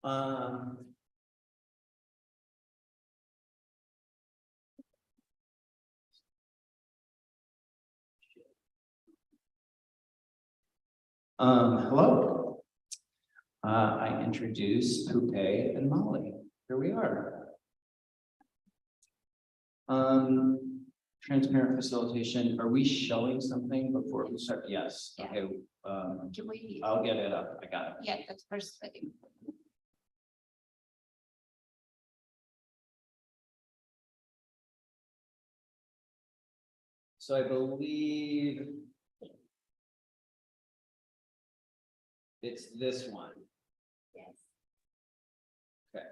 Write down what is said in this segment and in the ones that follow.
Hello. I introduce Poupeh and Mollie. Here we are. Transparent facilitation. Are we showing something before we start? Yes. Yeah. Okay. Can we? I'll get it up. I got it. Yeah, that's first. I think. So I believe it's this one. Yes. Okay.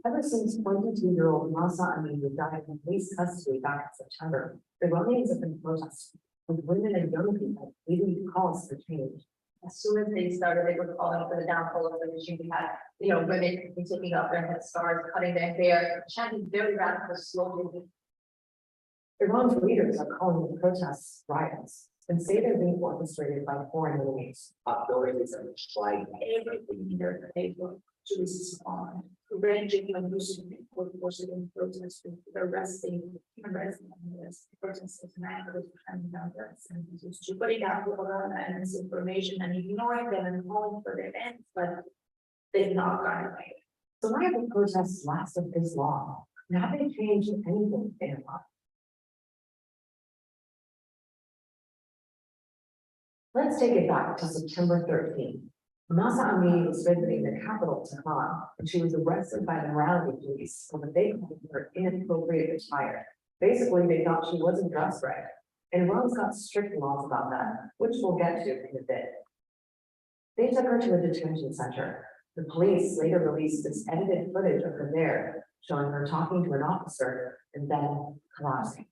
Ever since 22-year-old Mahsa Amini died in police custody back in September, Iranians have been protesting, with women and young people leading to calls for change. As soon as they started, they were calling for the downfall of the regime. We had, women taking off their headscarves, cutting their hair, chanting very radical slogans. Iran's leaders are calling the protests riots and say they're being orchestrated by foreign enemies. Authorities are trying everything in their favor to respond, ranging from using forces in protesting, arresting protesters and to putting out propaganda and misinformation and ignoring them and calling for their ends, but they've not gone away. So why have the protests lasted this long? And have they changed anything in Iran? Let's take it back to September 13th. Mahsa Amini was visiting the capital, Tehran, and she was arrested by the morality police over they called her inappropriate attire. Basically, they thought she wasn't dressed right. And Iran's got strict laws about that, which we'll get to in a bit. They took her to a detention center. The police later released this edited footage of her there, showing her talking to an officer and then collapsing.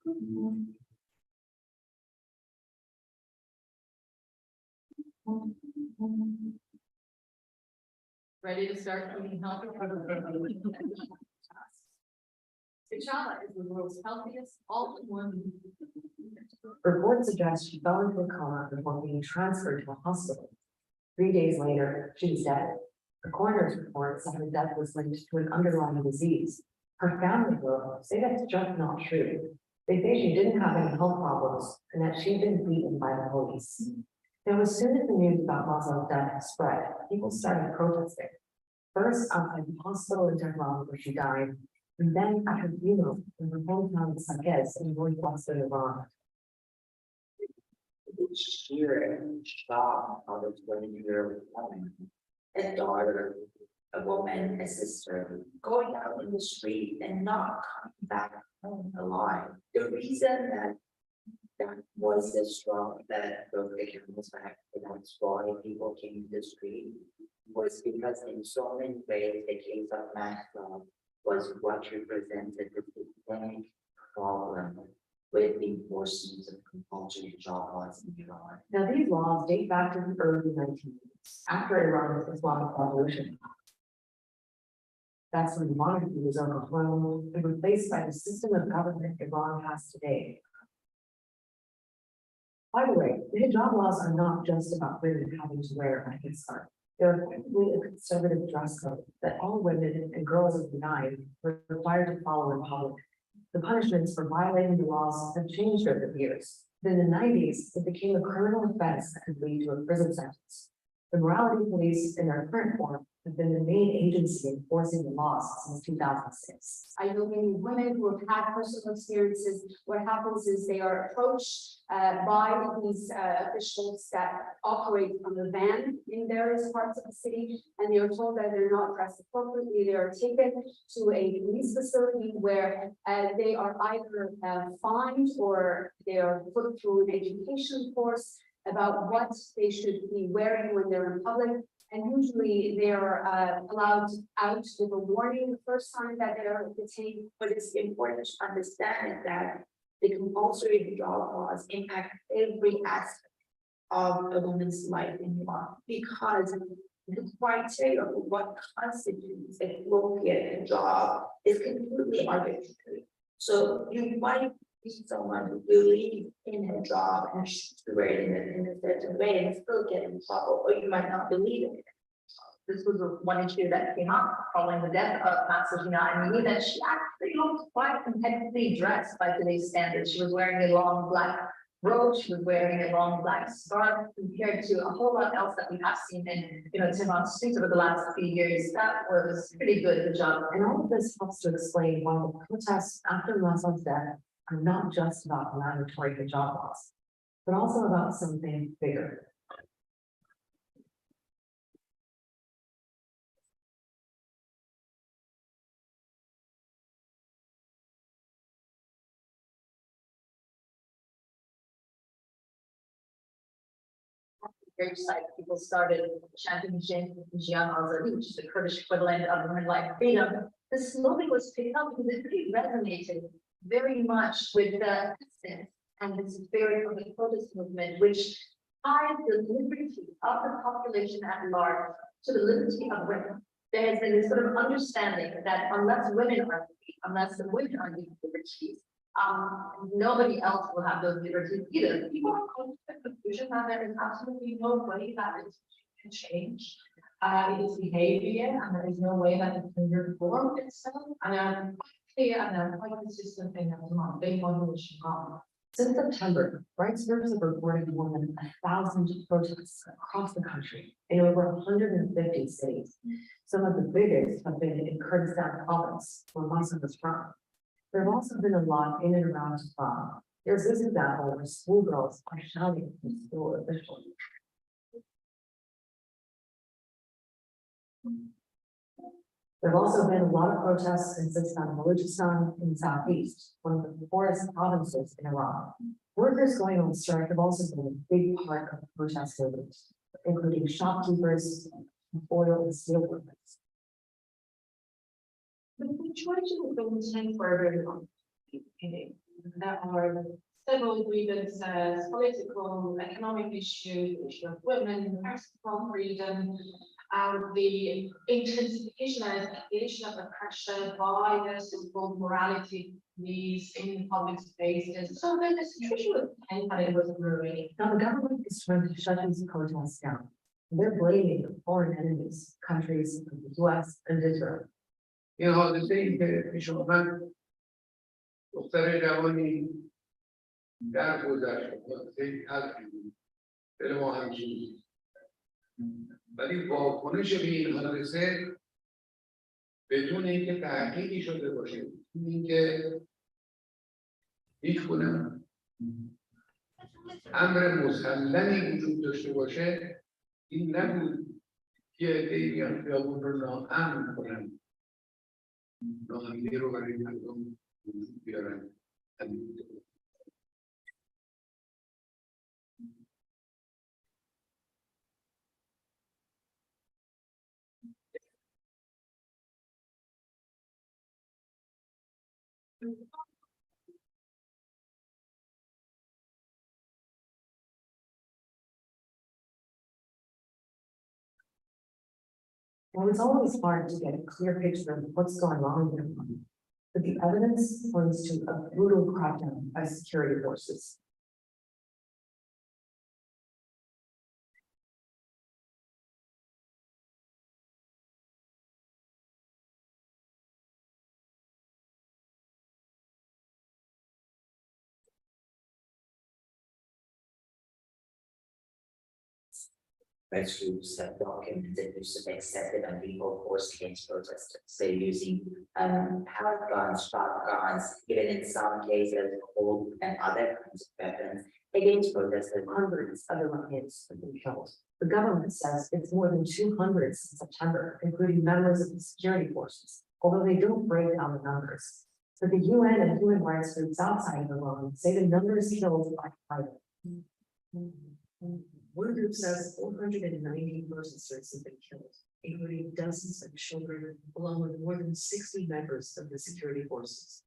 Ready to start eating healthy? T'Challa is the world's healthiest, all-in-one. Reports suggest she fell into a coma before being transferred to a hospital. 3 days later, she was dead. The coroner's report said her death was linked to an underlying disease. Her family, though, say that's just not true. They say she didn't have any health problems and that she'd been beaten by the police. Now, as soon as the news about Mahsa's death spread, people started protesting. First outside the hospital in Tehran where she died, and then at her funeral in her hometown Saqqez in northwestern Iran. The sheer shock of a 20-year-old woman, a daughter, a woman, a sister, going out in the street and not coming back home alive. The reason that was so strong that those victims back, that's why people came to the street, was because in so many ways the case of Mahsa was what represented the systemic problem with the enforcement of compulsory job laws in Iran. Now, these laws date back to the early 1980s, after Iran's Islamic Revolution. That's when the monarchy was overthrown and replaced by the system of government Iran has today. By the way, the hijab laws are not just about women having to wear a headscarf. They're effectively a conservative dress code that all women and girls of the nine were required to follow in public. The punishments for violating the laws have changed over the years. But in the 90s, it became a criminal offense that could lead to a prison sentence. The morality police, in their current form, have been the main agency enforcing the laws since 2006. I know many women who have had personal experiences. What happens is they are approached by these officials that operate from the van in various parts of the city, and they are told that they're not dressed appropriately. They are taken to a police facility where they are either fined or they are put through an education course about what they should be wearing when they're in public. And usually they're allowed out with a warning the first time that they're detained. But it's important to understand that the compulsory job laws impact every aspect of a woman's life in Iran, because the criteria of what constitutes a appropriate job is completely arbitrary. So you might be someone who believes in a job and should wear it in a certain way and still get in trouble, or you might not believe in it. This was one issue that came up following the death of Mahsa Zhina Amini, that she actually looked quite competitively dressed by today's standards. She was wearing a long black robe, she was wearing a long black scarf, compared to a whole lot else that we have seen in, Tehran streets over the last few years. That was pretty good, the job. And all of this helps to explain why the protests after Mahsa's death are not just about mandatory hijab laws, but also about something bigger. Side, people started chanting Jian Azadi, which is the Kurdish equivalent of women like freedom. The slogan was picked up because it really resonated very much with the essence and the spirit of the protest movement, which ties the liberty of the population at large to the liberty of women. There has been this sort of understanding that unless women are free, unless the women are given liberties, nobody else will have those liberties either. People are coming to the conclusion that there is absolutely no way that it can change its behavior, and there is no way that it can reform itself. And I'm clear and I'm quite consistent in that month. They want to change. Since September, rights groups have reported more than 1,000 protests across the country in over 150 cities. Some of the biggest have been in Kurdistan province, where Mahsa was from. There have also been a lot in and around Tehran. There's this example where schoolgirls are shouting at school officials. There have also been a lot of protests in Sistan and Balochistan in the southeast, one of the poorest provinces in Iran. Workers going on strike have also been a big part of the protest movement, including shopkeepers, oil and steel workers. The situation has been sustained for a very long time. There are several grievances, political, economic issues, the issue of women, personal freedom, the intensification and escalation of oppression by the so-called morality police in public spaces. So then the situation was tense and it was brewing. Now the government is trying to shut these protests down. They're blaming foreign enemies, countries like the US and Israel. این حادثه ای که پیش آمد دختر جوانی در گذشت حادثه تلخی بود دل ما هم سوخت ولی واکنش به این حادثه بدون اینکه تحقیقی شده باشه بدون اینکه هیچگونه امر مسلمی وجود داشته باشه این نبود که عده‌ای بیان خیابون رو ناامن کنن ناامنی رو برای مردم وجود بیارن. Well, it's always hard to get a clear picture of what's going on in Iran, but the evidence points to a brutal crackdown by security forces. Rights groups have documented the use of excessive and lethal force against protesters. They're using power guns, shotguns, even in some cases, cold and other kinds of weapons against protesters. Hundreds of Iranians have been killed. The government says it's more than 200 since September, including members of the security forces, although they don't break down the numbers. But the UN and human rights groups outside of Iran say the numbers killed are higher. One group says 490 protesters have been killed, including dozens of children, along with more than 60 members of the security forces.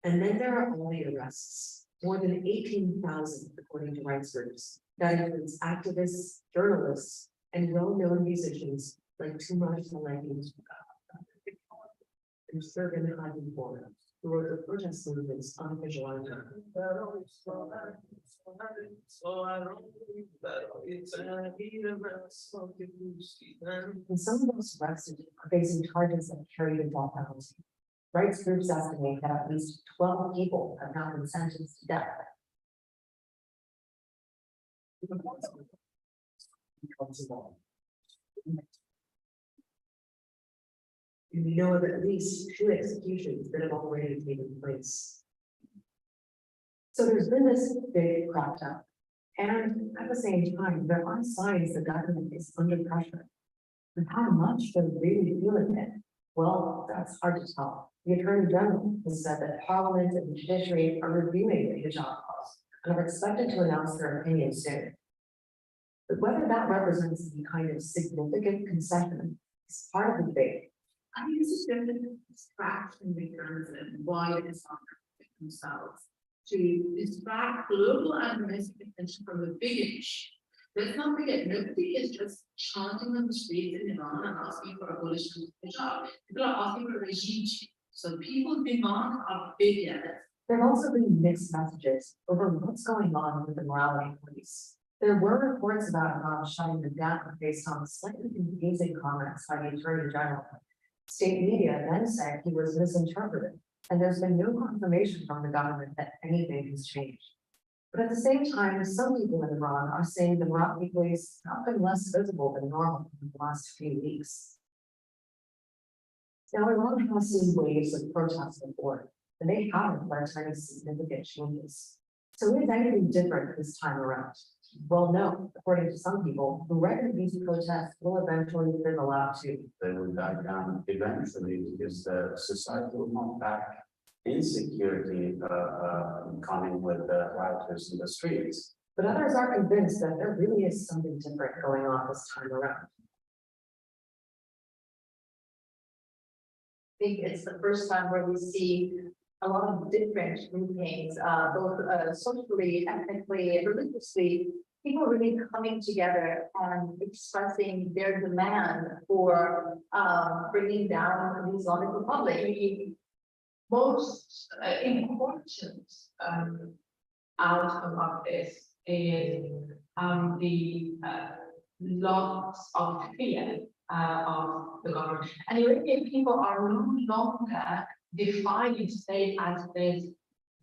And then there are all the arrests, more than 18,000 according to rights groups. That includes activists, journalists, and well-known musicians like Tumash Maleki and Sergen Hadipor, who wrote the protest movement's unofficial anthem. And some of those arrested are facing charges that carry the death penalty. Rights groups estimate that at least 12 people have now been sentenced to death. And we know of at least 2 executions that have already taken place. So there's been this big crackdown. And at the same time, there are signs the government is under pressure. And how much they're really feeling it, well, that's hard to tell. The Attorney General has said that Parliament and the Judiciary are reviewing the hijab laws and are expected to announce their opinion soon. But whether that represents any kind of significant concession is part of the debate. I think it's a different distraction because of why it's not themselves to distract global and domestic attention from the big issue. Let's not forget, nobody is just chanting on the streets in Iran and asking for abolition of hijab. People are asking for regime change. So people's demands are bigger. There have also been mixed messages over what's going on with the morality police. There were reports about Iran shutting them down based on slightly confusing comments by the Attorney General. State media then said he was misinterpreted, and there's been no confirmation from the government that anything has changed. But at the same time, some people in Iran are saying the morality police have been less visible than normal in the last few weeks. Now, Iran has seen waves of protests before, and they haven't led to any significant changes. So is anything different this time around? Well, no, according to some people, who reckon these protests will eventually fizzle out too. They will die down eventually because the society will not back insecurity coming with the rioters in the streets. But others are convinced that there really is something different going on this time around. I think it's the first time where we see a lot of different groupings, both socially, ethnically, religiously, people really coming together and expressing their demand for bringing down the Islamic Republic. The most important outcome of this is the loss of fear of the government. And Iranian people are no longer defining state as this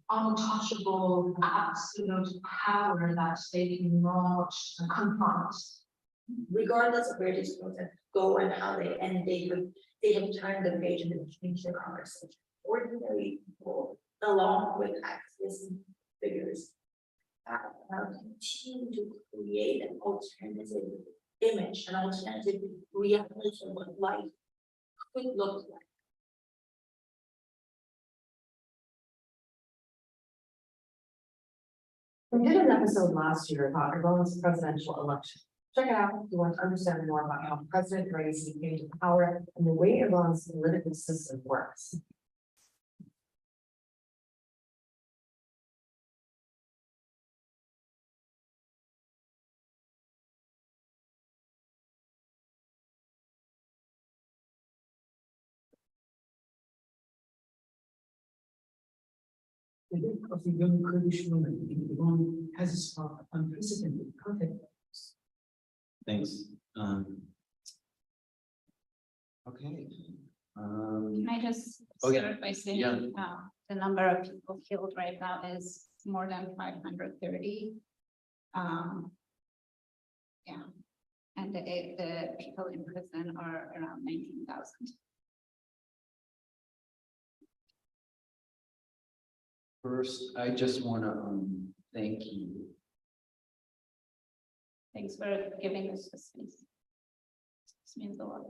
untouchable, absolute power that they cannot confront. Regardless of where these protests go and how they end, they have turned the page and they've changed the conversation. Ordinary people, along with activist figures, now continue to create an alternative image, an alternative reality of what life could look like. We did an episode last year about Iran's presidential election. Check it out if you want to understand more about how President Raisi came to power and the way Iran's political system works. The death of the young Kurdish woman in Iran has sparked unprecedented protest. Thanks. Okay. Can I just Oh, yeah. start by saying, Yeah. the number of people killed right now is more than 530. Yeah, and the people in prison are around 19,000. First, I just want to thank you. Thanks for giving us the space. This means a lot.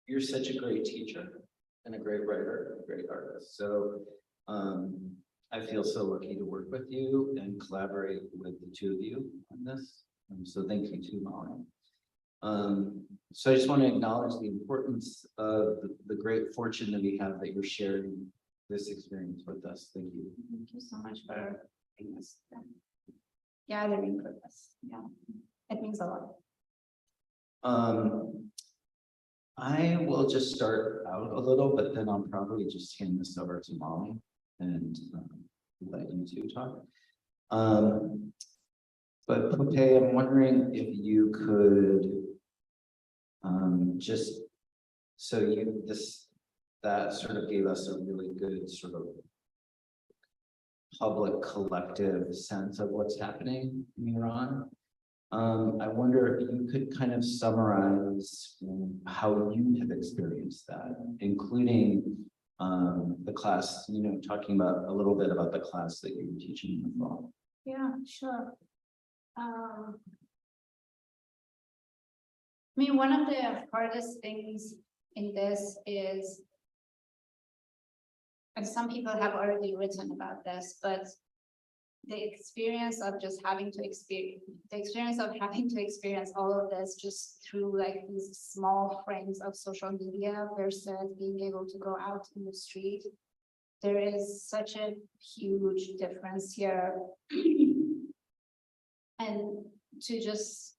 You're such a great teacher and a great writer, a great artist. So I I feel so lucky to work with you and collaborate with the two of you on this. So thank you too, Molly. So I just want to acknowledge the importance of the great fortune that we have that you're sharing this experience with us. Thank you. Thank you so much for being this gathering with us. Yeah, it means a lot. I will just start out a little, but then I'll probably just hand this over to Molly and let you two talk. But Poupeh, I'm wondering if you could just, so that sort of gave us a really good sort of public collective sense of what's happening in Iran. I wonder if you could kind of summarize how you have experienced that, including the class, talking about a little bit about the class that you were teaching in the fall. Yeah, sure. I mean, one of the hardest things in this is, and some people have already written about this, but the experience of just having to experience, all of this just through like these small frames of social media versus being able to go out in the street. There is such a huge difference here. And to just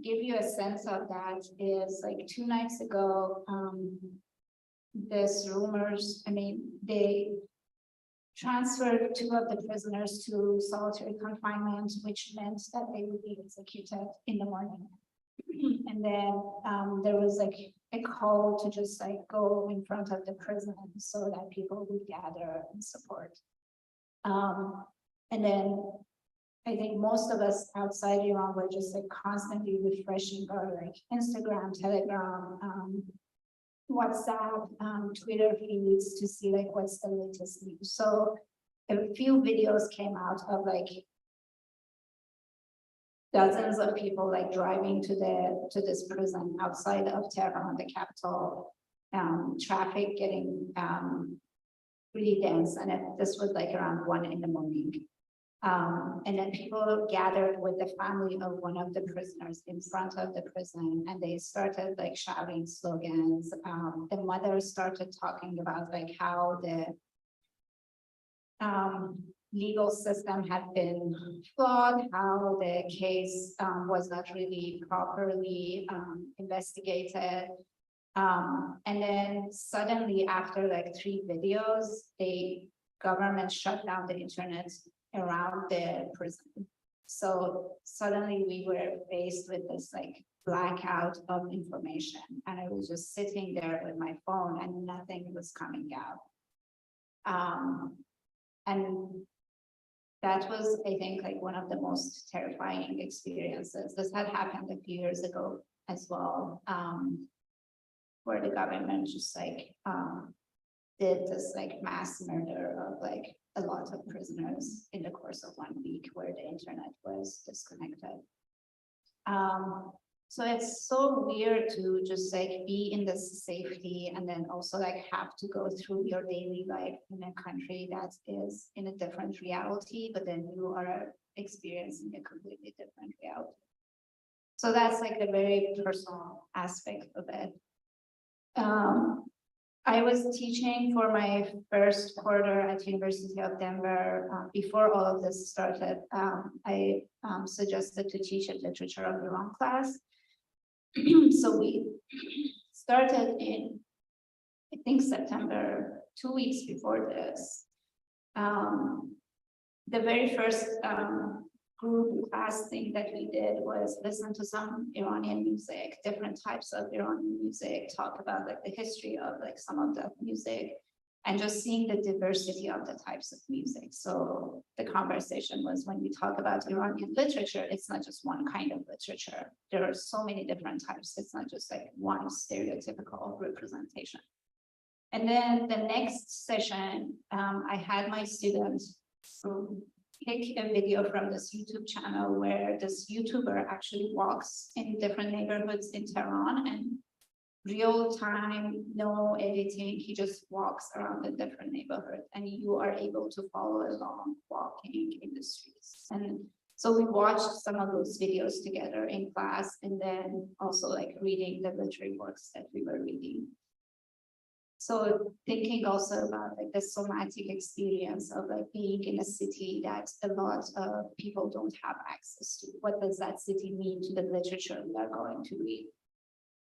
give you a sense of that is like 2 nights ago, this rumors, I mean, they transferred 2 of the prisoners to solitary confinement, which meant that they would be executed in the morning. And then there was like a call to just like go in front of the prison so that people would gather and support. And then I think most of us outside Iran were just like constantly refreshing our like Instagram, Telegram, WhatsApp, Twitter feeds to see like what's the latest news. So a few videos came out of like dozens of people like driving to this prison outside of Tehran, the capital, traffic getting really dense, and this was like around 1 in the morning. And then people gathered with the family of one of the prisoners in front of the prison, and they started like shouting slogans. The mother started talking about like how the legal system had been flawed, how the case was not really properly investigated. And then suddenly after like 3 videos, the government shut down the internet around the prison. So suddenly we were faced with this like blackout of information, and I was just sitting there with my phone and nothing was coming out. And that was, I think, like one of the most terrifying experiences. This had happened a few years ago as well, where the government just like did this like mass murder of like a lot of prisoners in the course of 1 week, where the internet was disconnected. So it's so weird to just like be in this safety and then also like have to go through your daily life in a country that is in a different reality, but then you are experiencing a completely different reality. So that's like the very personal aspect of it. I was teaching for my first quarter at University of Denver. Before all of this started, I suggested to teach a literature of Iran class. So we started in, I think, September, 2 weeks before this. The very first group class thing that we did was listen to some Iranian music, different types of Iranian music, talk about like the history of like some of the music, and just seeing the diversity of the types of music. So the conversation was, when we talk about Iranian literature, it's not just one kind of literature. There are so many different types. It's not just like one stereotypical representation. And then the next session, I had my students pick a video from this YouTube channel where this YouTuber actually walks in different neighborhoods in Tehran and real time, no editing. He just walks around the different neighborhoods and you are able to follow along walking in the streets. And so we watched some of those videos together in class and then also like reading the literary works that we were reading. So thinking also about like the somatic experience of like being in a city that a lot of people don't have access to. What does that city mean to the literature we are going to read?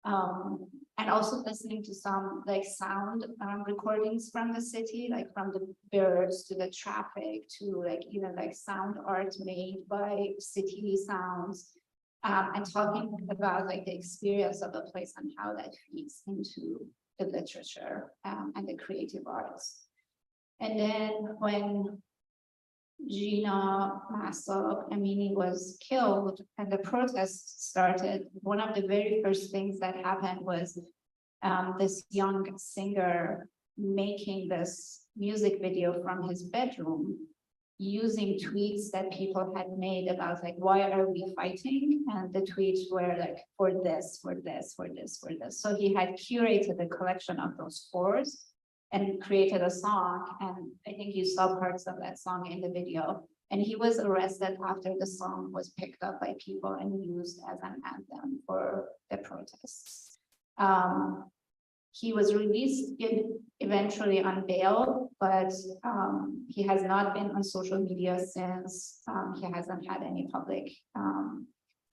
And also listening to some like sound recordings from the city, like from the birds to the traffic to like even like sound art made by city sounds, and talking about like the experience of the place and how that feeds into the literature and the creative arts. And then when Zhina Amini was killed and the protests started, one of the very first things that happened was this young singer making this music video from his bedroom using tweets that people had made about like, why are we fighting? And the tweets were like, for this, for this, for this, for this. So he had curated a collection of those fours and created a song. And I think you saw parts of that song in the video. And he was arrested after the song was picked up by people and used as an anthem for the protests. He was released eventually on bail, but he has not been on social media since. He hasn't had any public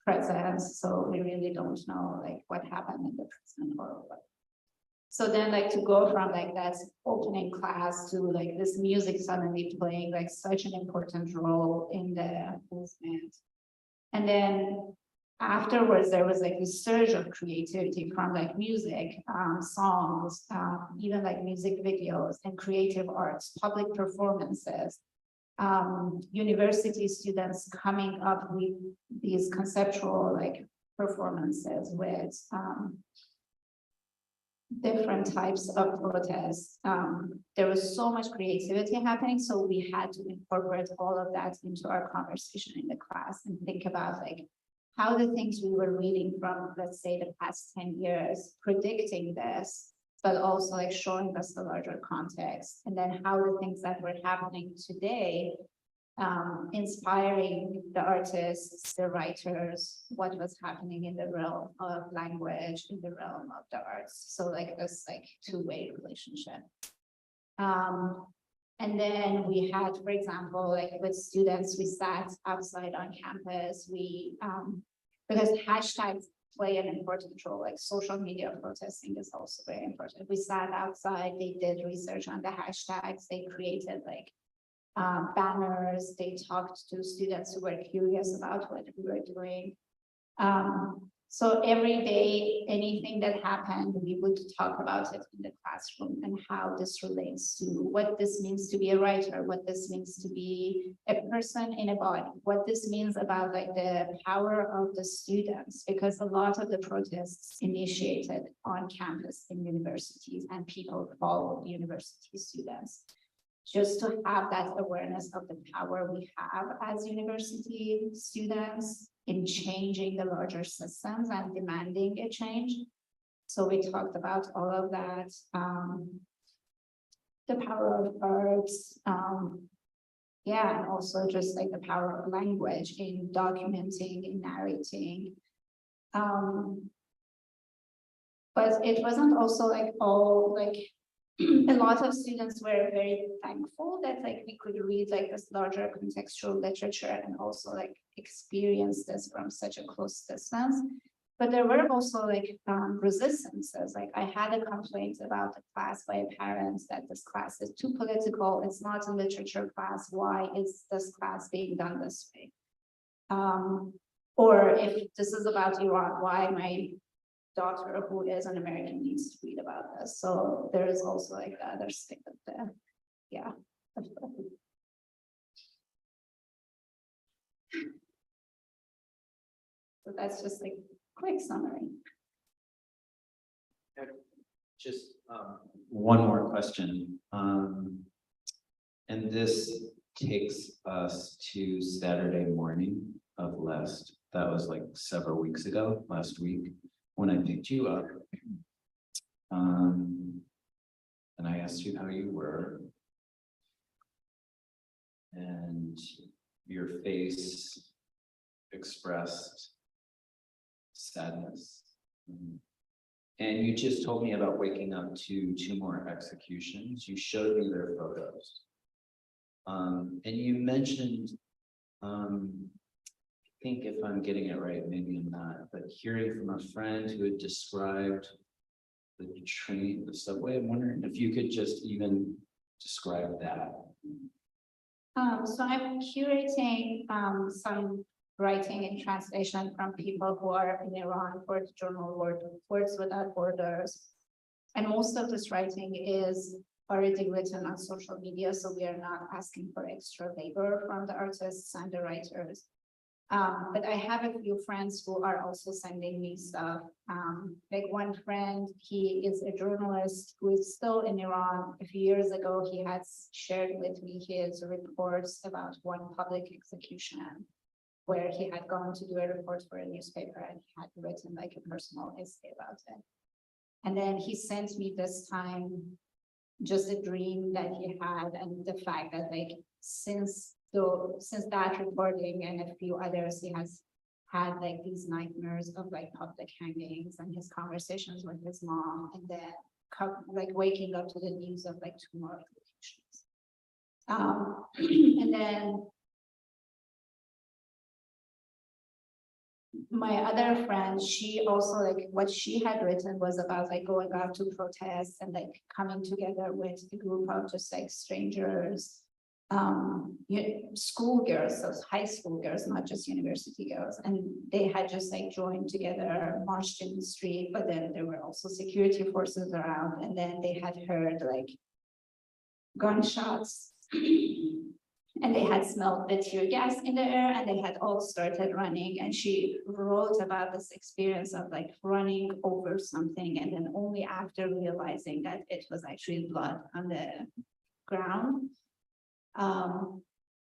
presence, so we really don't know like what happened in the prison or what. So then like to go from like that opening class to like this music suddenly playing like such an important role in the movement. And then afterwards, there was like a surge of creativity from like music, songs, even like music videos and creative arts, public performances, university students coming up with these conceptual like performances with different types of protests. There was so much creativity happening, so we had to incorporate all of that into our conversation in the class and think about like how the things we were reading from, let's say, the past 10 years, predicting this, but also like showing us the larger context, and then how the things that were happening today, inspiring the artists, the writers, what was happening in the realm of language, in the realm of the arts. So like this like two-way relationship. And then we had, for example, like with students, we sat outside on campus. We, because hashtags play an important role, like social media protesting is also very important. We sat outside, they did research on the hashtags, they created like banners, they talked to students who were curious about what we were doing. So every day, anything that happened, we would talk about it in the classroom and how this relates to what this means to be a writer, what this means to be a person in a body, what this means about like the power of the students, because a lot of the protests initiated on campus in universities and people followed university students. Just to have that awareness of the power we have as university students in changing the larger systems and demanding a change. So we talked about all of that, the power of arts, yeah, and also just like the power of language in documenting, in narrating. But it wasn't also like all like, a lot of students were very thankful that like we could read like this larger contextual literature and also like experience this from such a close distance. But there were also like resistances. Like I had a complaint about the class by a parent that this class is too political. It's not a literature class. Why is this class being done this way? Or if this is about Iran, why my daughter who is an American needs to read about this. So there is also like the other side of the, yeah. So that's just like quick summary. Just one more question. And this takes us to Saturday morning of last, that was like several weeks ago, last week, when I picked you up. And I asked you how you were. And your face expressed sadness. And you just told me about waking up to 2 more executions. You showed me their photos. And you mentioned, I think if I'm getting it right, maybe I'm not, but hearing from a friend who had described the train, the subway, I'm wondering if you could just even describe that. So I'm curating some writing and translation from people who are in Iran for the journal Words Without Borders. And most of this writing is already written on social media, so we are not asking for extra labor from the artists and the writers. But I have a few friends who are also sending me stuff. Like one friend, he is a journalist who is still in Iran. A few years ago, he had shared with me his reports about one public execution where he had gone to do a report for a newspaper and he had written like a personal essay about it. And then he sent me this time just a dream that he had, and the fact that like since that recording and a few others, he has had like these nightmares of like public hangings and his conversations with his mom, and then like waking up to the news of like 2 more executions. And then my other friend, she also like what she had written was about like going out to protests and like coming together with a group of just like strangers, schoolgirls, so high school girls, not just university girls, and they had just like joined together, marched in the street, but then there were also security forces around, and then they had heard like gunshots. And they had smelled the tear gas in the air, and they had all started running. And she wrote about this experience of like running over something, and then only after realizing that it was actually blood on the ground.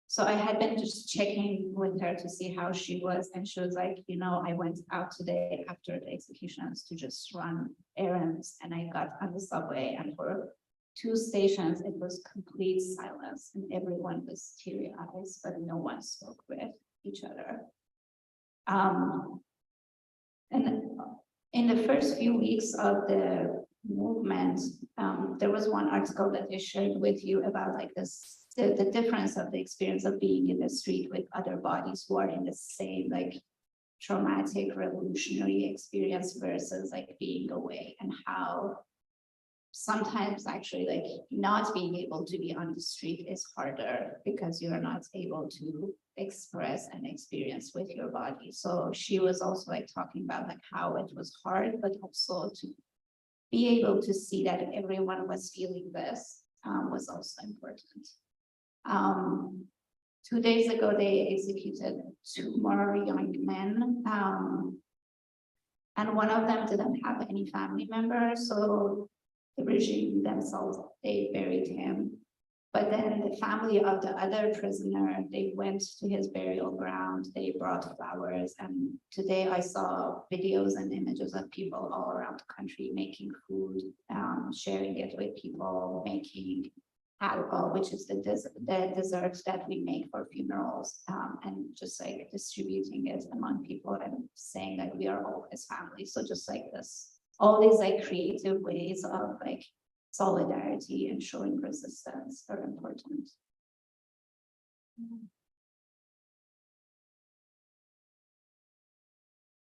So I had been just checking with her to see how she was, and she was like, you know, I went out today after the executions to just run errands, and I got on the subway, and for 2 stations, it was complete silence, and everyone was teary eyes, but no one spoke with each other. And in the first few weeks of the movement, there was one article that I shared with you about like this, the difference of the experience of being in the street with other bodies who are in the same like traumatic revolutionary experience versus like being away, and how sometimes actually like not being able to be on the street is harder because you're not able to express and experience with your body. So she was also like talking about like how it was hard, but also to be able to see that everyone was feeling this was also important. 2 days ago, they executed 2 more young men, and one of them didn't have any family members, so the regime themselves, they buried him. But then the family of the other prisoner, they went to his burial ground, they brought flowers, and today I saw videos and images of people all around the country making food, sharing it with people, making halwa, which is the dessert that we make for funerals, and just like distributing it among people and saying that we are all his family. So just like this, all these like creative ways of like solidarity and showing resistance are important.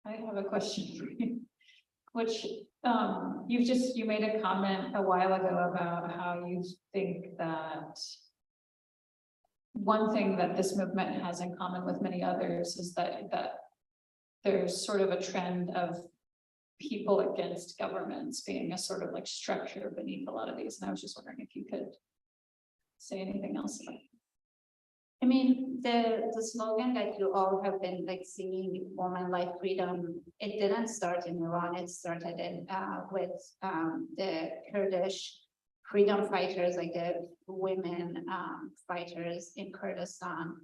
I have a question for you, which you made a comment a while ago about how you think that one thing that this movement has in common with many others is that there's sort of a trend of people against governments being a sort of like structure beneath a lot of these. And I was just wondering if you could say anything else about it. I mean, the slogan that you all have been like singing, Woman, Life, Freedom, it didn't start in Iran. It started in with the Kurdish freedom fighters, like the women fighters in Kurdistan.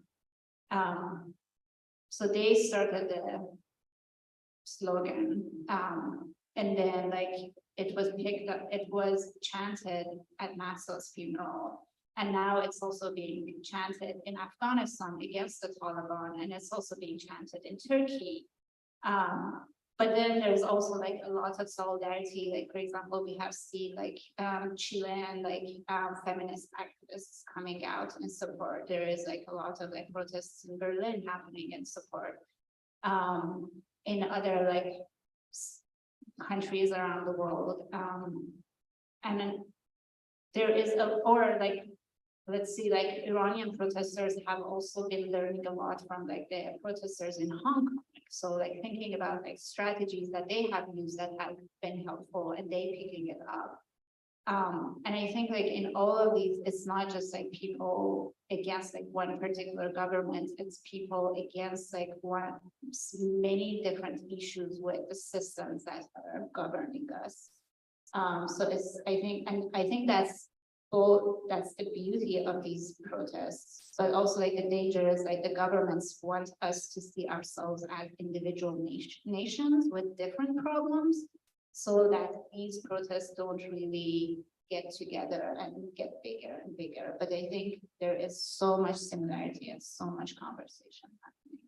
So they started the slogan, And then like it was picked up, it was chanted at Mahsa's funeral. And now it's also being chanted in Afghanistan against the Taliban, and it's also being chanted in Turkey. But then there's also like a lot of solidarity. Like, for example, we have seen like Chilean like feminist activists coming out in support. There is like a lot of like protests in Berlin happening in support. In other like countries around the world. And then there is let's see, like Iranian protesters have also been learning a lot from like the protesters in Hong Kong. So like thinking about like strategies that they have used that have been helpful, and they picking it up. And I think like in all of these, it's not just like people against like one particular government, it's people against like many different issues with the systems that are governing us. So I think that's the beauty of these protests, but also like the danger is like the governments want us to see ourselves as individual nations with different problems, so that these protests don't really get together and get bigger and bigger. But I think there is so much similarity and so much conversation happening.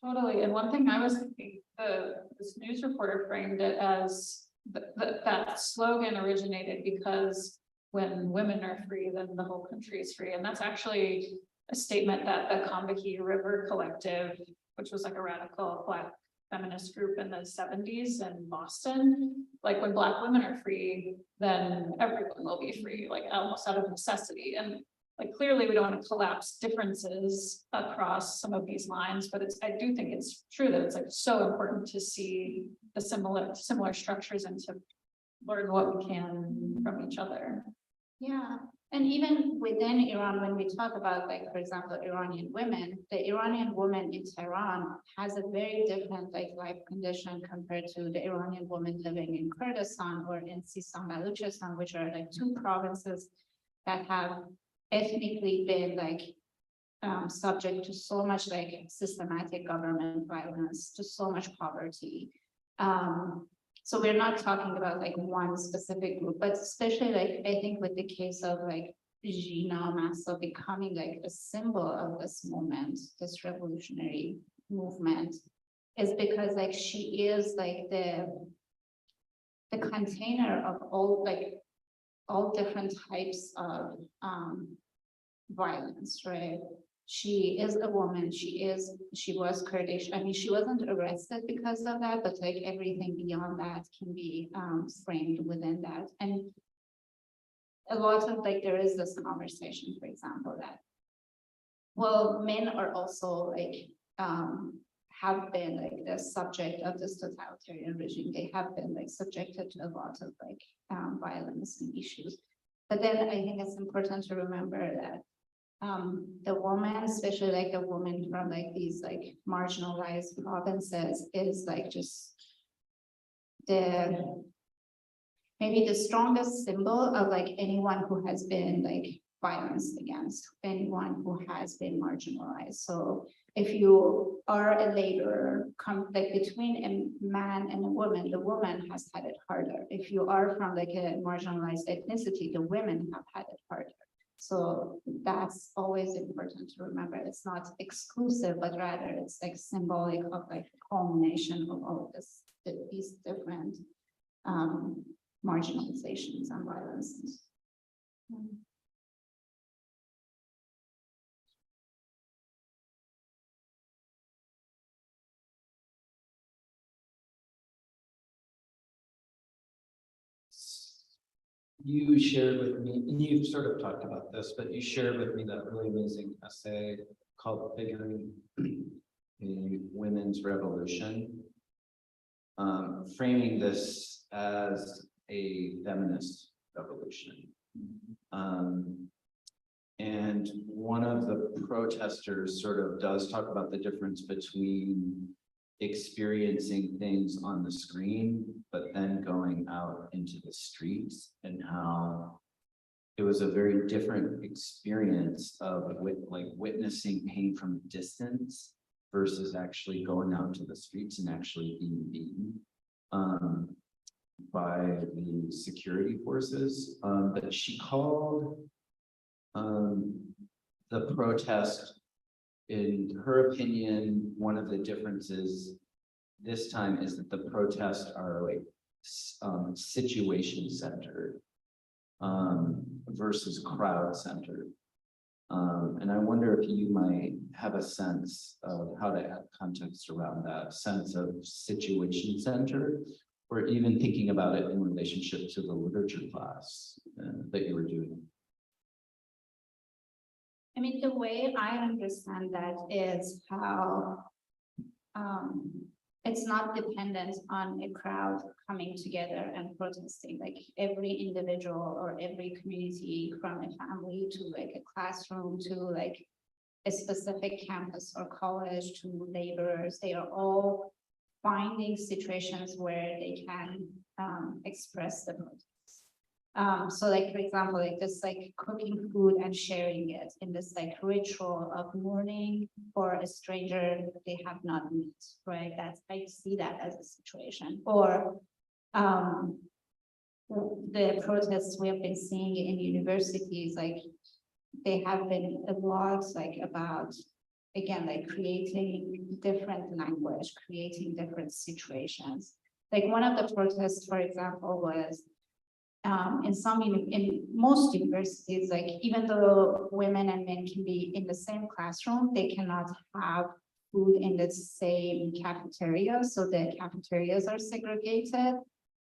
Totally. And one thing I was thinking, this news reporter framed it as that slogan originated because when women are free, then the whole country is free. And that's actually a statement that the Combahee River Collective, which was like a radical Black feminist group in the 70s in Boston, like when Black women are free, then everyone will be free, like almost out of necessity. And like clearly we don't want to collapse differences across some of these lines, but I do think it's true that it's like so important to see the similar structures and to learn what we can from each other. Yeah, and even within Iran, when we talk about like, for example, Iranian women, the Iranian woman in Tehran has a very different like life condition compared to the Iranian woman living in Kurdistan or in Sistan Baluchistan, which are like two provinces that have ethnically been like subject to so much like systematic government violence, to so much poverty. So we're not talking about like one specific group, but especially like I think with the case of like Zhina Amini becoming like a symbol of this moment, this revolutionary movement, is because like she is like the container of all different types of violence, right? She is a woman, she was Kurdish. I mean, she wasn't arrested because of that, but like everything beyond that can be framed within that. And a lot of like, there is this conversation, for example, that, well, men are also like, have been like the subject of this totalitarian regime. They have been like subjected to a lot of like violence and issues. But then I think it's important to remember that the woman, especially like a woman from like these like marginalized provinces, is like just maybe the strongest symbol of like anyone who has been like violenced against, anyone who has been marginalized. So if you are a laborer, like between a man and a woman, the woman has had it harder. If you are from like a marginalized ethnicity, the women have had it harder. So that's always important to remember. It's not exclusive, but rather it's like symbolic of like culmination of all of these different marginalizations and violences. You shared with me, and you've sort of talked about this, but you shared with me that really amazing essay called Figuring the Women's Revolution, framing this as a feminist revolution. And one of the protesters sort of does talk about the difference between experiencing things on the screen, but then going out into the streets, and how it was a very different experience of witnessing pain from a distance versus actually going out to the streets and actually being beaten. by the security forces, but she called the protest, in her opinion, one of the differences this time is that the protests are like situation centered versus crowd centered. And I wonder if you might have a sense of how to add context around that sense of situation centered, or even thinking about it in relationship to the literature class that you were doing. I mean, the way I understand that is how it's not dependent on a crowd coming together and protesting. Like every individual or every community, from a family to like a classroom to like a specific campus or college to laborers, they are all finding situations where they can express the protest. So like, for example, like this, like cooking food and sharing it in this like ritual of mourning for a stranger they have not met, right? That's, I see that as a situation. Or the protests we have been seeing in universities, like they have been a lot like about, again, like creating different language, creating different situations. Like one of the protests, for example, was in most universities, like even though women and men can be in the same classroom, they cannot have food in the same cafeteria. So the cafeterias are segregated.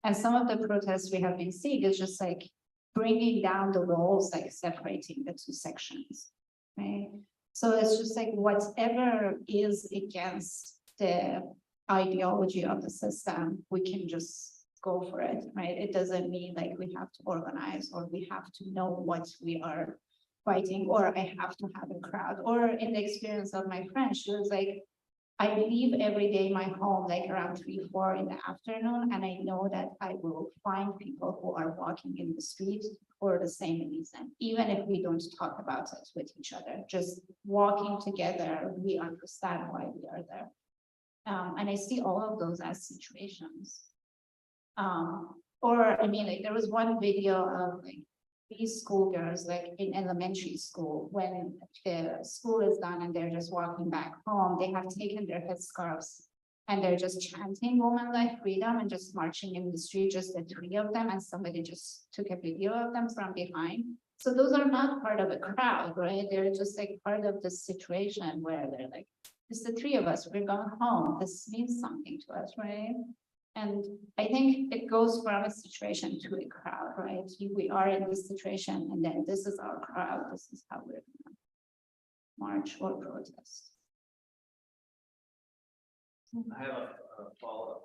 And some of the protests we have been seeing is just like bringing down the walls, like separating the two sections, right? So it's just like whatever is against the ideology of the system, we can just go for it, right? It doesn't mean like we have to organize or we have to know what we are fighting, or I have to have a crowd. Or in the experience of my friend, she was like, I leave every day my home like around 3, 4 in the afternoon, and I know that I will find people who are walking in the street for the same reason, even if we don't talk about it with each other. Just walking together, we understand why we are there. And I see all of those as situations. Or I mean, like there was one video of like these schoolgirls, like in elementary school, when the school is done and they're just walking back home, they have taken their headscarves and they're just chanting "Woman, Life, Freedom" and just marching in the street, just the 3 of them, and somebody just took a video of them from behind. So those are not part of a crowd, right? They're just like part of the situation where they're like, it's the 3 of us, we're going home. This means something to us, right? And I think it goes from a situation to a crowd, right? We are in this situation, and then this is our crowd. This is how we're gonna march or protest. I have a follow-up.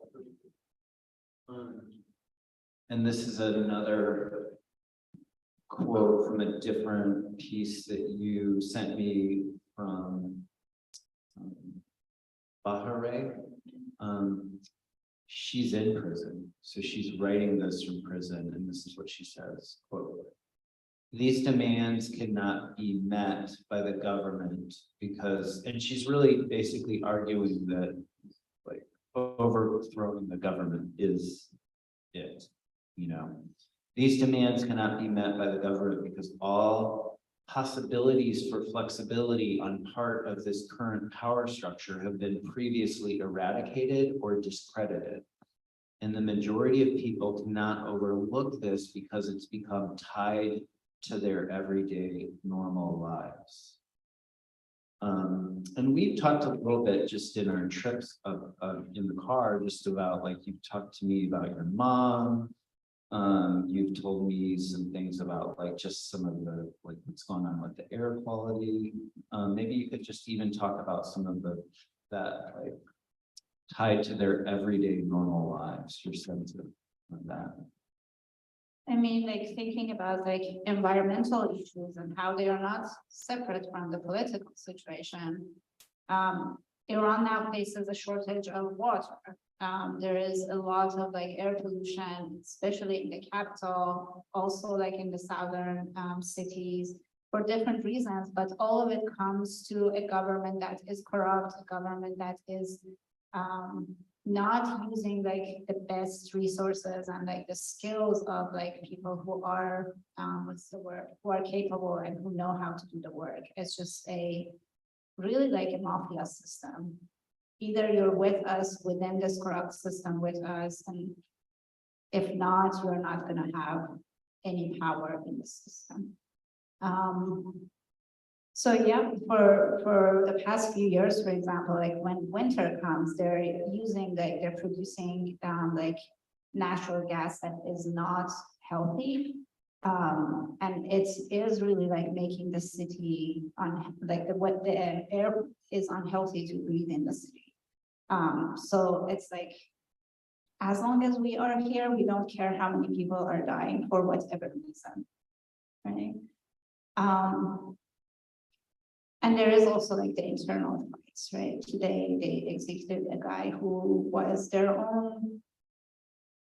And this is another quote from a different piece that you sent me from Bahare. She's in prison, so she's writing this from prison, and this is what she says, quote, "These demands cannot be met by the government because," and she's really basically arguing that like overthrowing the government is it, you know. "These demands cannot be met by the government because all possibilities for flexibility on part of this current power structure have been previously eradicated or discredited. And the majority of people cannot overlook this because it's become tied to their everyday normal lives." And we've talked a little bit just in our trips in the car, just about like, you've talked to me about your mom. You've told me some things about like just some of the like what's going on with the air quality. Maybe you could just even talk about some of that like tied to their everyday normal lives, your sense of that. I mean, like thinking about like environmental issues and how they are not separate from the political situation. Iran now faces a shortage of water. There is a lot of like air pollution, especially in the capital, also like in the southern cities for different reasons, but all of it comes to a government that is corrupt, a government that is not using like the best resources and like the skills of like people who are, what's the word, who are capable and who know how to do the work. It's just a really like a mafia system. Either you're with us within this corrupt system with us, and if not, you're not gonna have any power in the system. So yeah, for the past few years, for example, like when winter comes, they're using like they're producing like natural gas that is not healthy. And it is really like making the city like what the air is unhealthy to breathe in the city. So it's like, as long as we are here, we don't care how many people are dying for whatever reason, right? And there is also like the internal fights, right? Today they executed a guy who was their own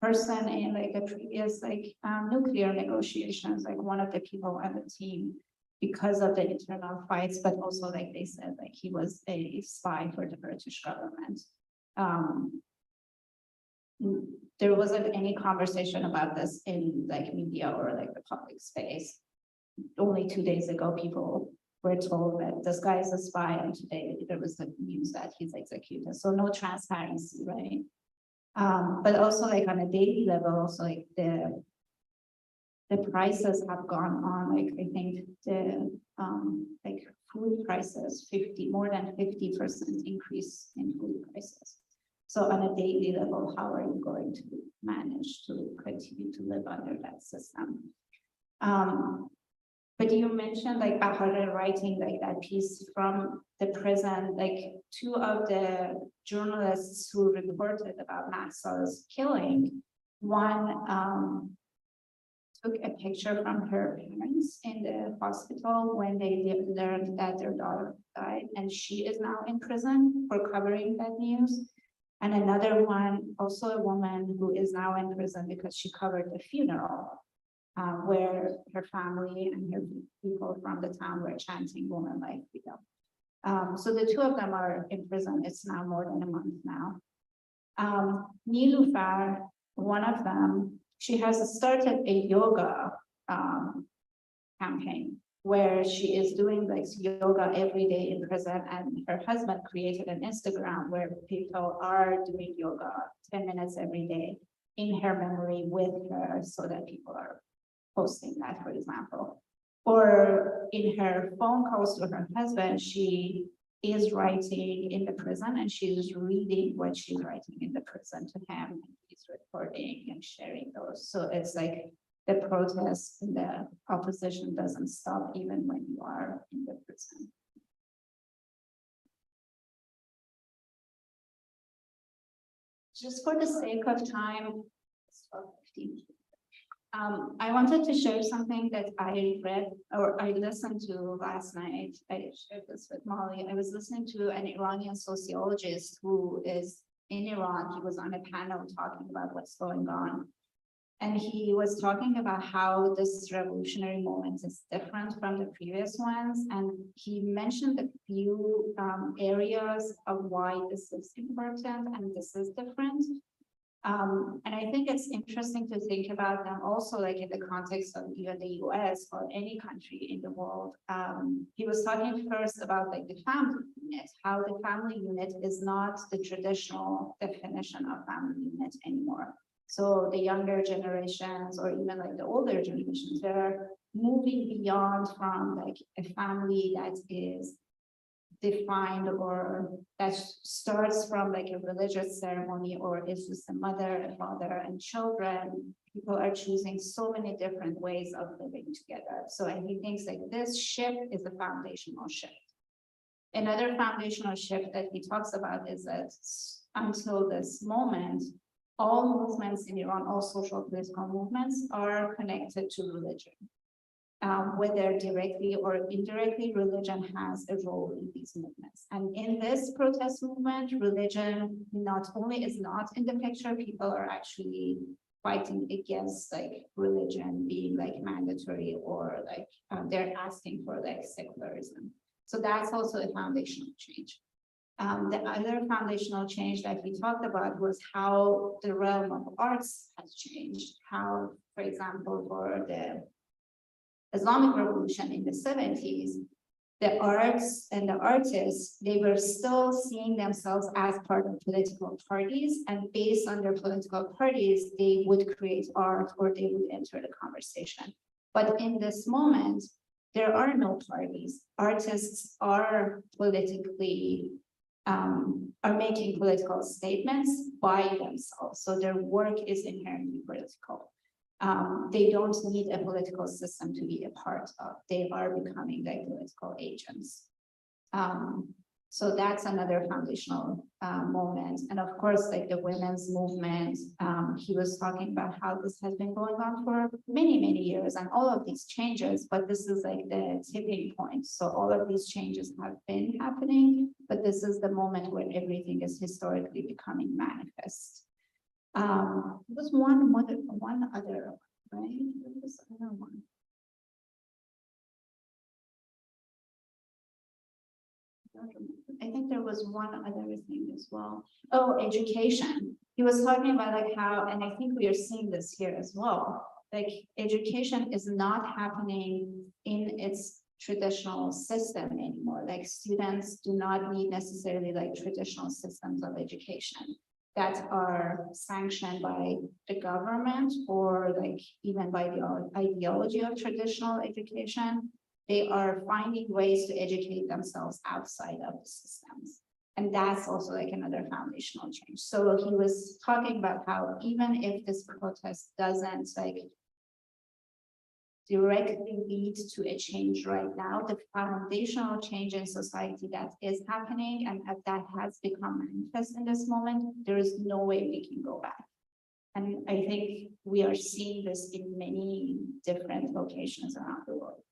person in like a previous like nuclear negotiations, like one of the people on the team, because of the internal fights, but also like they said, like he was a spy for the British government. There wasn't any conversation about this in like media or like the public space. Only 2 days ago, people were told that this guy is a spy, and today there was the news that he's executed. So no transparency, right? But also like on a daily level, also like the prices have gone on. Like I think the like food prices, more than 50% increase in food prices. So on a daily level, how are you going to manage to continue to live under that system? But you mentioned like Bahar writing like that piece from the prison, like 2 of the journalists who reported about Mahsa's killing, one took a picture from her parents in the hospital when they learned that their daughter died, and she is now in prison for covering that news. And another one, also a woman who is now in prison because she covered the funeral. Where her family and her people from the town were chanting "Woman like freedom." So the 2 of them are in prison. It's now more than a month now. Nilufar, one of them, she has started a yoga campaign where she is doing like yoga every day in prison, and her husband created an Instagram where people are doing yoga 10 minutes every day in her memory with her, so that people are posting that, for example. Or in her phone calls to her husband, she is writing in the prison and she's reading what she's writing in the prison to him, and he's recording and sharing those. So it's like the protest and the opposition doesn't stop even when you are in the prison. Just for the sake of time, it's 12:15. I wanted to share something that I read or I listened to last night. I shared this with Molly. I was listening to an Iranian sociologist who is in Iran. He was on a panel talking about what's going on. And he was talking about how this revolutionary moment is different from the previous ones. And he mentioned a few areas of why this is important and this is different. And I think it's interesting to think about them also like in the context of even the US or any country in the world. He was talking first about like the family unit, how the family unit is not the traditional definition of family unit anymore. So the younger generations or even like the older generations, they're moving beyond from like a family that is defined or that starts from like a religious ceremony or is just a mother, a father, and children. People are choosing so many different ways of living together. So and he thinks like this shift is a foundational shift. Another foundational shift that he talks about is that until this moment, all movements in Iran, all social political movements are connected to religion. Whether directly or indirectly, religion has a role in these movements. And in this protest movement, religion not only is not in the picture, people are actually fighting against like religion being like mandatory or like they're asking for like secularism. So that's also a foundational change. The other foundational change that he talked about was how the realm of arts has changed. How, for example, for the Islamic Revolution in the 70s, the arts and the artists, they were still seeing themselves as part of political parties, and based on their political parties, they would create art or they would enter the conversation. But in this moment, there are no parties. Artists are politically, are making political statements by themselves. So their work is inherently political. They don't need a political system to be a part of. They are becoming like political agents. So that's another foundational moment. And of course, like the women's movement, he was talking about how this has been going on for many, many years and all of these changes, but this is like the tipping point. So all of these changes have been happening, but this is the moment where everything is historically becoming manifest. There's one other, right? There was another one. I think there was one other thing as well. Oh, education. He was talking about like how, and I think we are seeing this here as well, like education is not happening in its traditional system anymore. Like students do not need necessarily like traditional systems of education that are sanctioned by the government or like even by the ideology of traditional education. They are finding ways to educate themselves outside of the systems. And that's also like another foundational change. So he was talking about how even if this protest doesn't like directly lead to a change right now, the foundational change in society that is happening and that has become manifest in this moment, there is no way we can go back. And I think we are seeing this in many different locations around the world.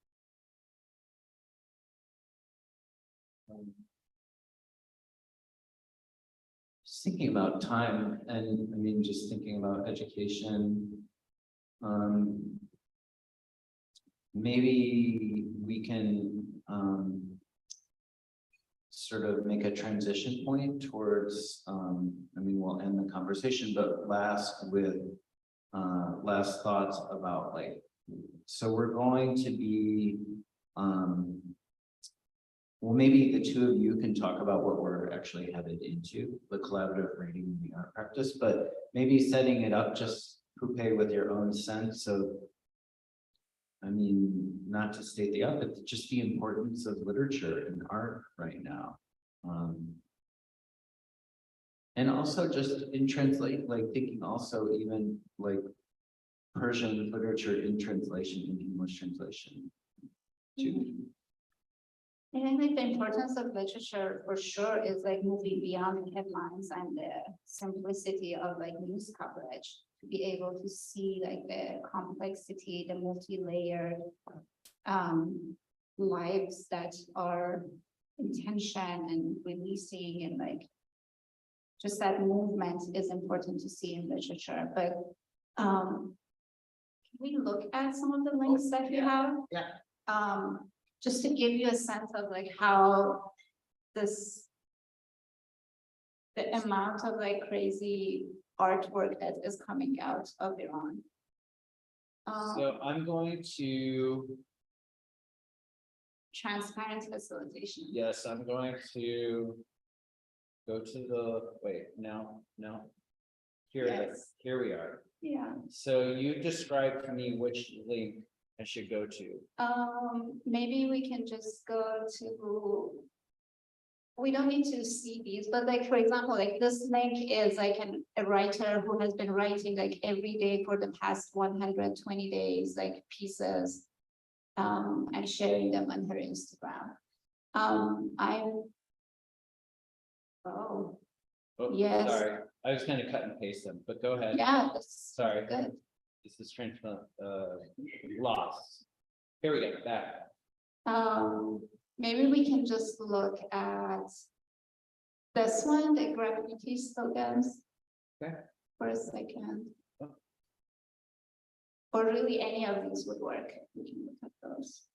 Just thinking about time, and I mean, just thinking about education. Maybe we can sort of make a transition point towards, I mean, we'll end the conversation, but last thoughts about like, so we're going to be, well, maybe the two of you can talk about what we're actually headed into, the collaborative reading and the art practice, but maybe setting it up just, Poupeh, with your own sense of, I mean, not to state the obvious, but just the importance of literature and art right now. And also just in like thinking also even like Persian literature in translation, in English translation too. And I think the importance of literature for sure is like moving beyond the headlines and the simplicity of like news coverage to be able to see like the complexity, the multi-layered lives that are in tension and releasing, and like just that movement is important to see in literature. But can we look at some of the links that you have? Yeah. Just to give you a sense of like how the amount of like crazy artwork that is coming out of Iran. So I'm going to, Transparent facilitation. yes, I'm going to go to the, wait, no. Here, Yes. here we are. Yeah. So you described to me which link I should go to. Maybe we can just go to, we don't need to see these, but like, for example, like this link is like a writer who has been writing like every day for the past 120 days, like pieces, and sharing them on her Instagram. Oh, Yes. sorry, I was gonna cut and paste them, but go ahead. Yeah, that's Sorry. good. This is lost. Here we go, back. Maybe we can just look at this one, the graffiti slogans. Okay. For a second. Or really any of these would work. We can look at those.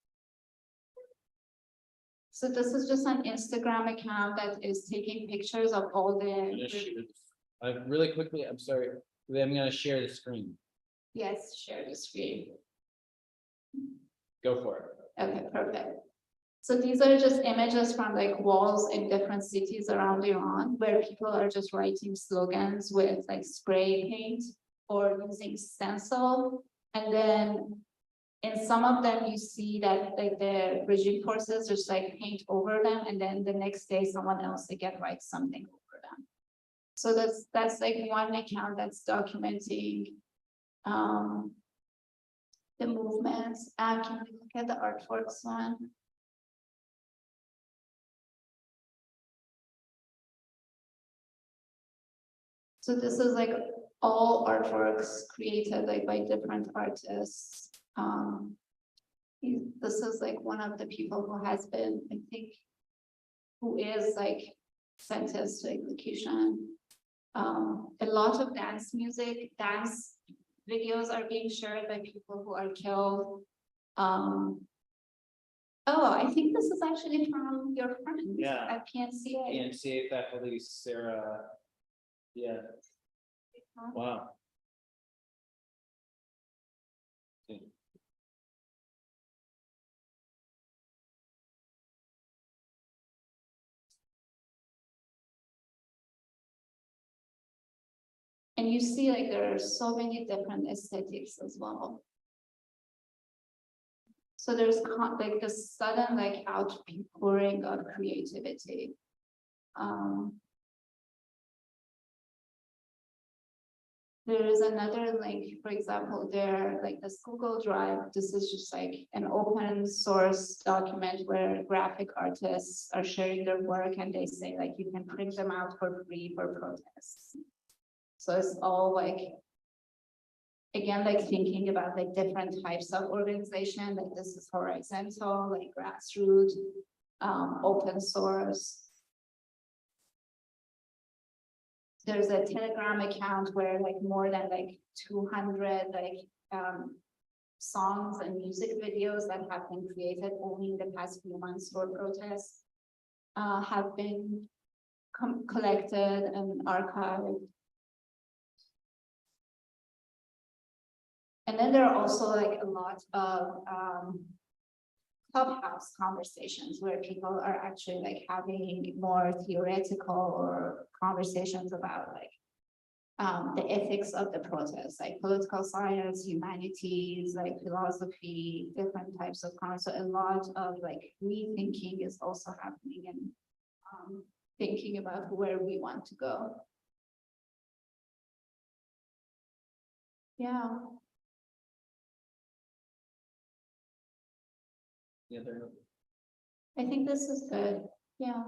So this is just an Instagram account that is taking pictures of all Really quickly, I'm sorry, I'm gonna share the screen. Yes, share the screen. Go for it. Okay, perfect. So these are just images from like walls in different cities around Iran where people are just writing slogans with like spray paint or using stencil. And then in some of them, you see that like the regime forces just like paint over them, and then the next day someone else again writes something over them. So that's like one account that's documenting the movements. Can we look at the artworks one? So this is like all artworks created like by different artists. This is like one of the people who has been, I think, who is like sentenced to execution. A lot of dance videos are being shared by people who are killed. Oh, I think this is actually from your friends at PNCA. PNCA faculty, Sarah. Yeah. Wow. And you see like there are so many different aesthetics as well. So there's like the sudden like outpouring of creativity. There is another link, for example, there, like this Google Drive, this is just like an open source document where graphic artists are sharing their work and they say like you can print them out for free for protests. So it's all like, again, like thinking about like different types of organization, like this is horizontal, like grassroots, open source. There's a Telegram account where like more than like 200 like songs and music videos that have been created only in the past few months for protests have been collected and archived. And then there are also like a lot of clubhouse conversations where people are actually like having more theoretical or conversations about like the ethics of the protest, like political science, humanities, like philosophy, different types of concepts. So a lot of like rethinking is also happening and thinking about where we want to go. Yeah. I think this is good. Yeah.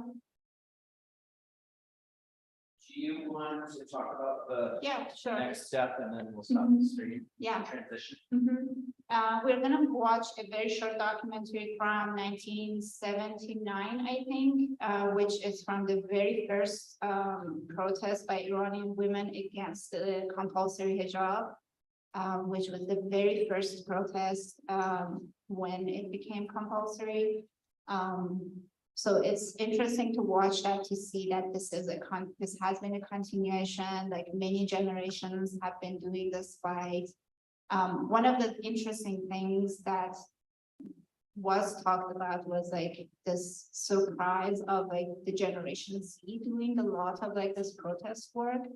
Do you want to talk about the Sure. next step and then we'll stop the stream? Yeah. Transition. We're gonna watch a very short documentary from 1979, I think, which is from the very first protest by Iranian women against the compulsory hijab, which was the very first protest when it became compulsory. So it's interesting to watch that, to see that this has been a continuation, like many generations have been doing this fight. One of the interesting things that was talked about was like this surprise of like the Generation Z doing a lot of like this protest work.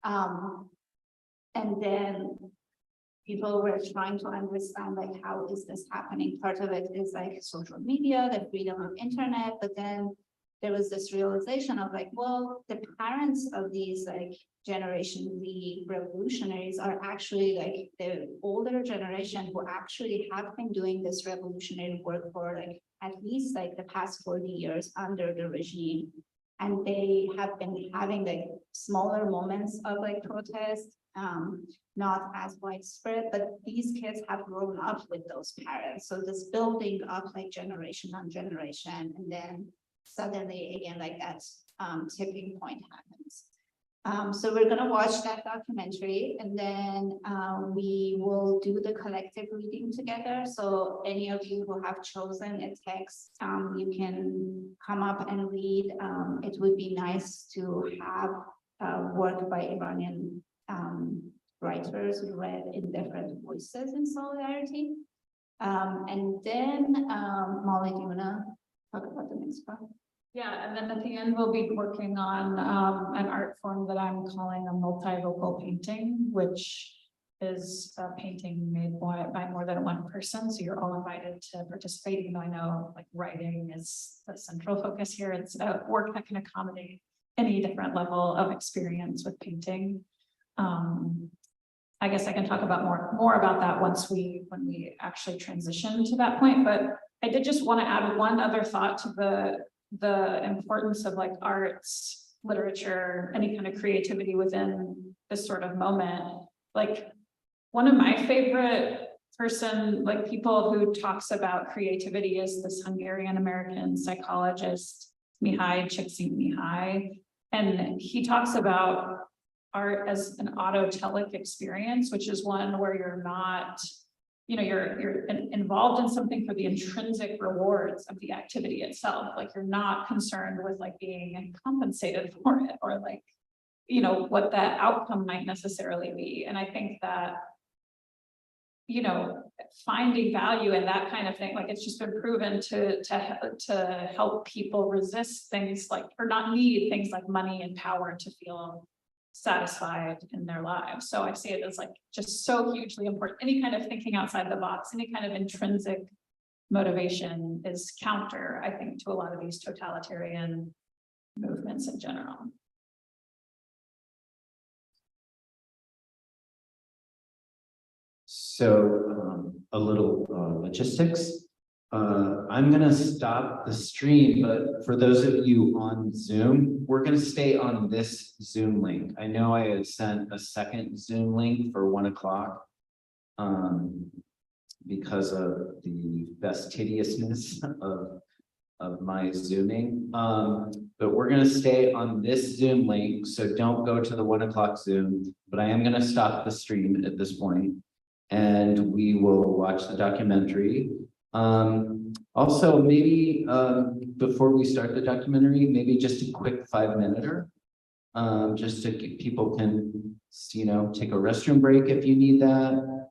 And then people were trying to understand like how is this happening. Part of it is like social media, the freedom of internet, but then there was this realization of like, well, the parents of these like Generation Z revolutionaries are actually like the older generation who actually have been doing this revolutionary work for like at least like the past 40 years under the regime. And they have been having like smaller moments of like protest, not as widespread, but these kids have grown up with those parents. So this building up like generation on generation, and then suddenly again, like that tipping point happens. So we're gonna watch that documentary and then we will do the collective reading together. So any of you who have chosen a text, you can come up and read. It would be nice to have work by Iranian writers read in different voices in solidarity. And then Mollie, do you wanna talk about the next part? Yeah, and then at the end, we'll be working on an art form that I'm calling a multivocal painting, which is a painting made by more than one person. So you're all invited to participate, even though I know like writing is the central focus here. It's a work that can accommodate any different level of experience with painting. I guess I can talk about more about that when we actually transition to that point, but I did just want to add one other thought to the importance of like arts, literature, any kind of creativity within this sort of moment. Like one of my favorite people who talks about creativity is this Hungarian American psychologist, Mihaly Csikszentmihalyi. And he talks about art as an autotelic experience, which is one where you're not, you're involved in something for the intrinsic rewards of the activity itself. Like you're not concerned with like being compensated for it or like, what that outcome might necessarily be. And I think that, finding value in that kind of thing, like it's just been proven to help people resist things like, or not need things like money and power to feel satisfied in their lives. So I see it as like just so hugely important. Any kind of thinking outside the box, any kind of intrinsic motivation is counter, I think, to a lot of these totalitarian movements in general. So a little logistics. I'm gonna stop the stream, but for those of you on Zoom, we're gonna stay on this Zoom link. I know I had sent a second Zoom link for 1 o'clock because of the fastidiousness of my Zooming. But we're gonna stay on this Zoom link, so don't go to the 1 o'clock Zoom, but I am gonna stop the stream at this point, and we will watch the documentary. Also, maybe before we start the documentary, maybe just a quick 5-minute, just to get, people can, take a restroom break if you need that.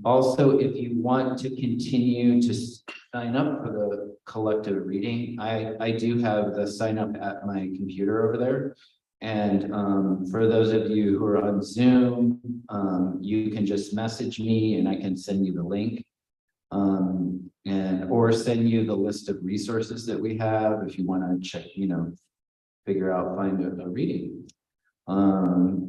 Also, if you want to continue to sign up for the collective reading, I do have the sign up at my computer over there. And for those of you who are on Zoom, you can just message me and I can send you the link. Or send you the list of resources that we have if you want to check, find a reading.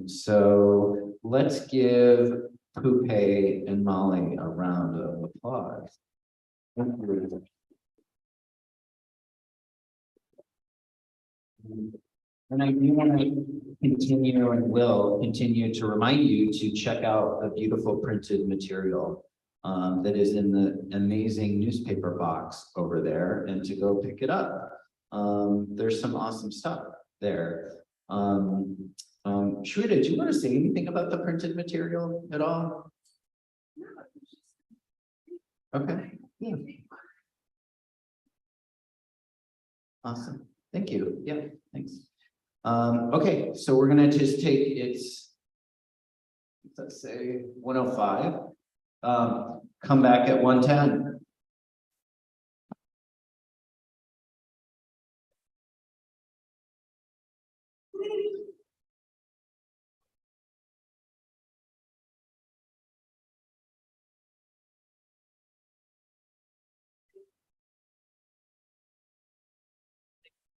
So let's give Poupeh and Mollie a round of applause. And I do want to continue and will continue to remind you to check out the beautiful printed material that is in the amazing newspaper box over there and to go pick it up. There's some awesome stuff there. Shrita, do you want to say anything about the printed material at all? Okay. Yeah. Awesome. Thank you. Yeah, thanks. Okay, so we're gonna just take let's say 105. Come back at 110.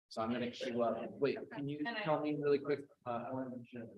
So I'm gonna queue up. Wait, can you tell me really quick? I want to mention.